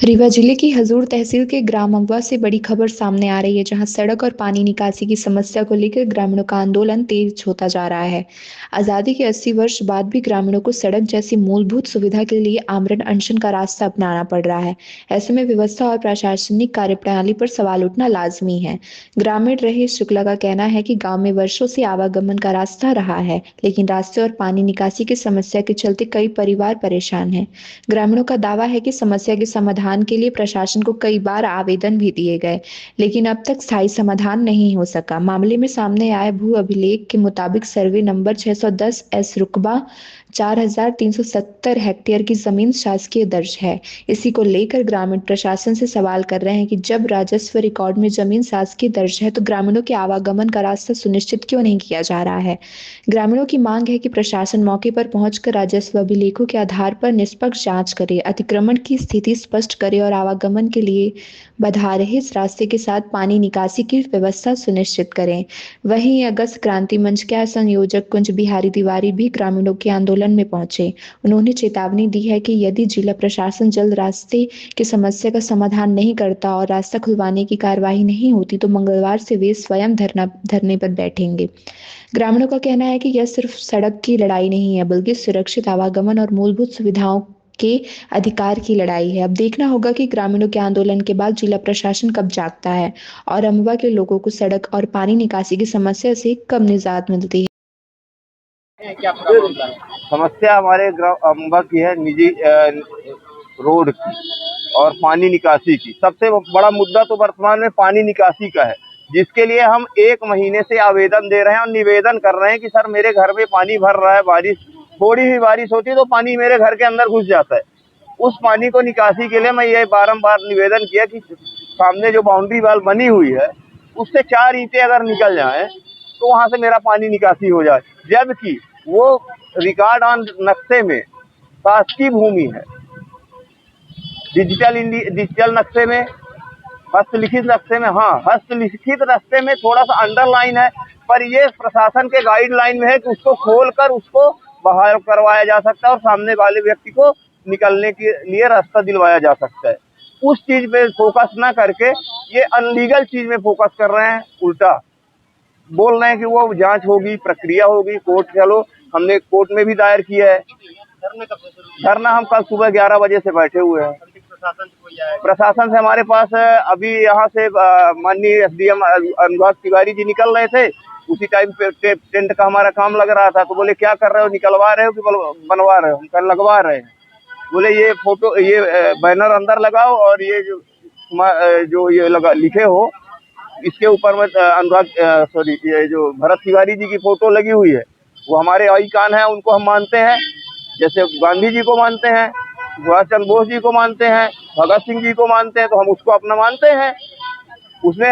रीवा जिले की हजूर तहसील के ग्राम अमवा से बड़ी खबर सामने आ रही है, जहां सड़क और पानी निकासी की समस्या को लेकर ग्रामीणों का आंदोलन तेज होता जा रहा है। आजादी के 80 वर्ष बाद भी ग्रामीणों को सड़क जैसी मूलभूत सुविधा के लिए आमरण अनशन का रास्ता अपनाना पड़ रहा है। ऐसे में व्यवस्था और प्रशासनिक कार्यप्रणाली पर सवाल उठना लाजमी है। ग्रामीण रहीश शुक्ला का कहना है कि गाँव में वर्षों से आवागमन का रास्ता रहा है, लेकिन रास्ते और पानी निकासी की समस्या के चलते कई परिवार परेशान हैं। ग्रामीणों का दावा है कि समस्या के समाधान के लिए प्रशासन को कई बार आवेदन भी दिए गए, लेकिन अब तक स्थायी समाधान नहीं हो सका। मामले में सामने आए भू अभिलेख के मुताबिक सर्वे नंबर 610 एस रुकबा 4370 हेक्टेयर की जमीन शासकीय दर्ज है। इसी को लेकर ग्रामीण प्रशासन से सवाल कर रहे हैं कि जब राजस्व रिकॉर्ड में जमीन शासकीय दर्ज है, तो ग्रामीणों के आवागमन का रास्ता सुनिश्चित क्यों नहीं किया जा रहा है। ग्रामीणों की मांग है कि प्रशासन मौके पर पहुंचकर राजस्व अभिलेखों के आधार पर निष्पक्ष जांच करे, अतिक्रमण की स्थिति स्पष्ट करे और आवागमन के लिए बधा रहे इस रास्ते के साथ पानी निकासी की व्यवस्था सुनिश्चित करें। वहीं अगस्त क्रांति मंच के संयोजक कुंज बिहारी तिवारी भी ग्रामीणों के आंदोलन में पहुंचे। उन्होंने चेतावनी दी है कि यदि जिला प्रशासन जल्द रास्ते की समस्या का समाधान नहीं करता और रास्ता खुलवाने की कार्रवाई नहीं होती, तो मंगलवार से वे स्वयं धरने पर बैठेंगे। ग्रामीणों का कहना है कि यह सिर्फ सड़क की लड़ाई नहीं है, बल्कि सुरक्षित आवागमन और मूलभूत सुविधाओं के अधिकार की लड़ाई है। अब देखना होगा कि ग्रामीणों के आंदोलन के बाद जिला प्रशासन कब जागता है और अमवा के लोगों को सड़क और पानी निकासी की समस्या से कब निजात मिलती है। क्या पूरा मामला है? समस्या हमारे ग्राम अम्बा की है, निजी रोड की और पानी निकासी की। सबसे बड़ा मुद्दा तो वर्तमान में पानी निकासी का है, जिसके लिए हम 1 महीने से आवेदन दे रहे हैं और निवेदन कर रहे हैं कि सर मेरे घर में पानी भर रहा है, बारिश थोड़ी भी बारिश होती है तो पानी मेरे घर के अंदर घुस जाता है। उस पानी को निकासी के लिए मैं ये बारंबार निवेदन किया कि सामने जो बाउंड्री वाल बनी हुई है उससे 4 ईंटें अगर निकल जाए तो वहां से मेरा पानी निकासी हो जाए, जबकि वो रिकॉर्ड ऑन नक्शे में शासकीय भूमि है। डिजिटल नक्शे में, हस्तलिखित नक्शे में, हाँ हस्तलिखित नक्शे में थोड़ा सा अंडरलाइन है, पर ये प्रशासन के गाइडलाइन में है कि उसको खोलकर उसको बहाल करवाया जा सकता है और सामने वाले व्यक्ति को निकलने के लिए रास्ता दिलवाया जा सकता है। उस चीज पे फोकस ना करके ये अनलीगल चीज में फोकस कर रहे हैं। उल्टा बोल रहे हैं कि वो जांच होगी, प्रक्रिया होगी, कोर्ट चलो। हमने कोर्ट में भी दायर किया है धरना। हम कल सुबह 11 बजे से बैठे हुए हैं। प्रशासन से हमारे पास अभी यहाँ से माननीय एसडीएम अनुराग तिवारी जी निकल रहे थे। उसी टाइम पे टेंट का हमारा काम लग रहा था, तो बोले क्या कर रहे हो, निकलवा रहे हो कि बनवा रहे हो? हम कल लगवा रहे हैं। बोले ये फोटो, ये बैनर अंदर लगाओ और ये जो ये लगा लिखे हो इसके ऊपर में ये जो भरत तिवारी जी की फोटो लगी हुई है वो हमारे आइकॉन है, उनको हम मानते हैं। जैसे गांधी जी को मानते हैं, सुभाष चंद्र बोस जी को मानते हैं, भगत सिंह जी को मानते हैं, तो हम उसको अपना मानते हैं। उसमें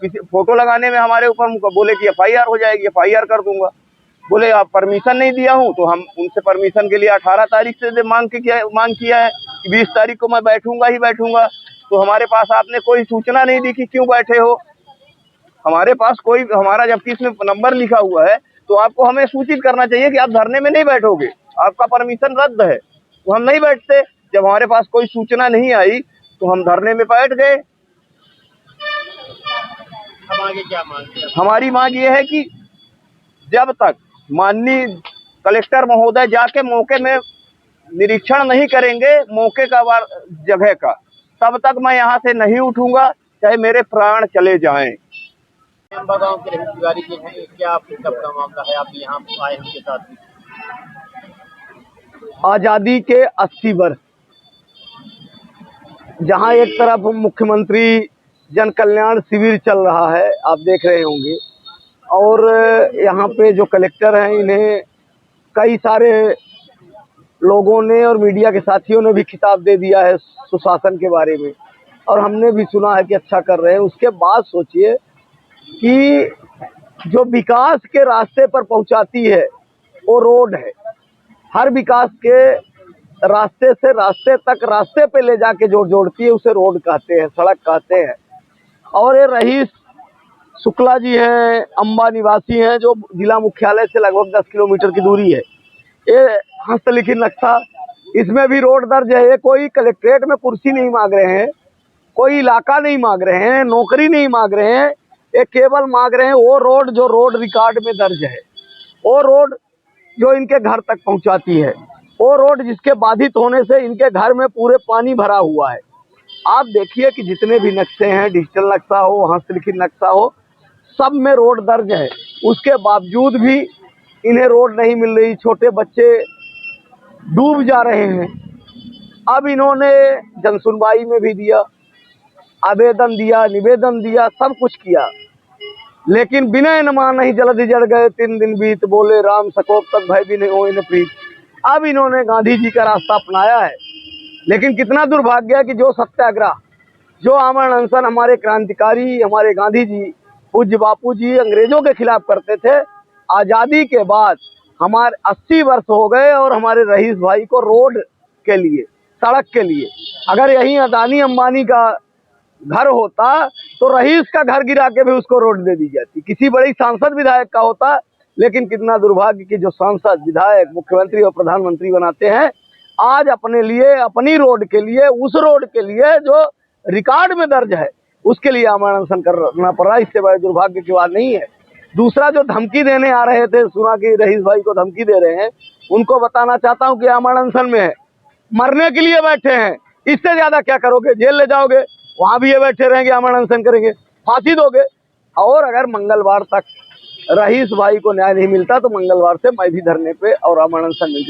किसी फोटो लगाने में हमारे ऊपर बोले कि एफआईआर हो जाएगी, एफआईआर कर दूंगा। बोले आप परमिशन नहीं दिया हूँ, तो हम उनसे परमिशन के लिए 18 तारीख से मांग किया है कि 20 तारीख को मैं बैठूंगा ही बैठूंगा। तो हमारे पास आपने कोई सूचना नहीं दी कि क्यों बैठे हो। हमारे पास कोई, हमारा जबकि इसमें नंबर लिखा हुआ है, तो आपको हमें सूचित करना चाहिए कि आप धरने में नहीं बैठोगे, आपका परमिशन रद्द है। तो हम नहीं बैठते। जब हमारे पास कोई सूचना नहीं आई तो हम धरने में बैठ गए। अब आगे क्या मांग? हमारी मांग ये है कि जब तक माननीय कलेक्टर महोदय जाके मौके में निरीक्षण नहीं करेंगे मौके का जगह का, तब तक मैं यहाँ से नहीं उठूंगा, चाहे मेरे प्राण चले जाएं। अम्बा गांव के रहीश तिवारी जी हैं, क्या आपका पूरा मामला है? आप यहाँ आए उनके साथ भी। आजादी के 80 वर्ष, जहां एक तरफ मुख्यमंत्री जन कल्याण शिविर चल रहा है, आप देख रहे होंगे, और यहाँ पे जो कलेक्टर हैं इन्हें कई सारे लोगों ने और मीडिया के साथियों ने भी खिताब दे दिया है सुशासन के बारे में, और हमने भी सुना है कि अच्छा कर रहे हैं। उसके बाद सोचिए कि जो विकास के रास्ते पर पहुंचाती है वो रोड है। हर विकास के रास्ते से रास्ते तक, रास्ते पे ले जाके जोड़ती है, उसे रोड कहते हैं, सड़क कहते हैं। और ये रहीश शुक्ला जी हैं, अम्बा निवासी हैं, जो जिला मुख्यालय से लगभग 10 किलोमीटर की दूरी है। ये हस्तलिखित नक्शा इसमें भी रोड दर्ज है। कोई कलेक्ट्रेट में कुर्सी नहीं मांग रहे हैं, कोई इलाका नहीं मांग रहे हैं, नौकरी नहीं मांग रहे हैं, ये केवल मांग रहे हैं वो रोड जो रोड रिकॉर्ड में दर्ज है, वो रोड जो इनके घर तक पहुंचाती है, वो रोड जिसके बाधित होने से इनके घर में पूरे पानी भरा हुआ है। आप देखिए कि जितने भी नक्शे हैं, डिजिटल नक्शा हो, हस्तलिखित नक्शा हो, सब में रोड दर्ज है। उसके बावजूद भी इन्हें रोड नहीं मिल रही, छोटे बच्चे डूब जा रहे हैं। अब इन्होंने जनसुनवाई में भी दिया, आवेदन दिया, निवेदन दिया, सब कुछ किया, लेकिन बिना इनमा नहीं जल्द जड़ गए 3 दिन बीत, बोले राम सकोप तक भय भी नहीं हो इन प्रीत। अब इन्होंने गांधी जी का रास्ता अपनाया है, लेकिन कितना दुर्भाग्य है कि जो सत्याग्रह, जो आमरण अनशन हमारे क्रांतिकारी, हमारे गांधी जी, पूज्य बापू जी अंग्रेजों के खिलाफ करते थे, आज़ादी के बाद हमारे 80 वर्ष हो गए और हमारे रईस भाई को रोड के लिए, सड़क के लिए, अगर यही अदानी अंबानी का घर होता तो रईस का घर गिरा के भी उसको रोड दे दी जाती, किसी बड़ी सांसद विधायक का होता। लेकिन कितना दुर्भाग्य कि जो सांसद, विधायक, मुख्यमंत्री और प्रधानमंत्री बनाते हैं, आज अपने लिए, अपनी रोड के लिए, उस रोड के लिए जो रिकॉर्ड में दर्ज है, उसके लिए आमरण अनशन करना पड़ रहा है। इससे बड़े दुर्भाग्य की बात नहीं है। दूसरा, जो धमकी देने आ रहे थे, सुना कि रईस भाई को धमकी दे रहे हैं, उनको बताना चाहता हूं कि आमरण अनशन में है, मरने के लिए बैठे हैं, इससे ज्यादा क्या करोगे? जेल ले जाओगे, वहां भी ये बैठे रहेंगे, आमरण अनशन करेंगे, फांसी दोगे। और अगर मंगलवार तक रईस भाई को न्याय नहीं मिलता तो मंगलवार से मैं भी धरने पे और आमरण अनशन में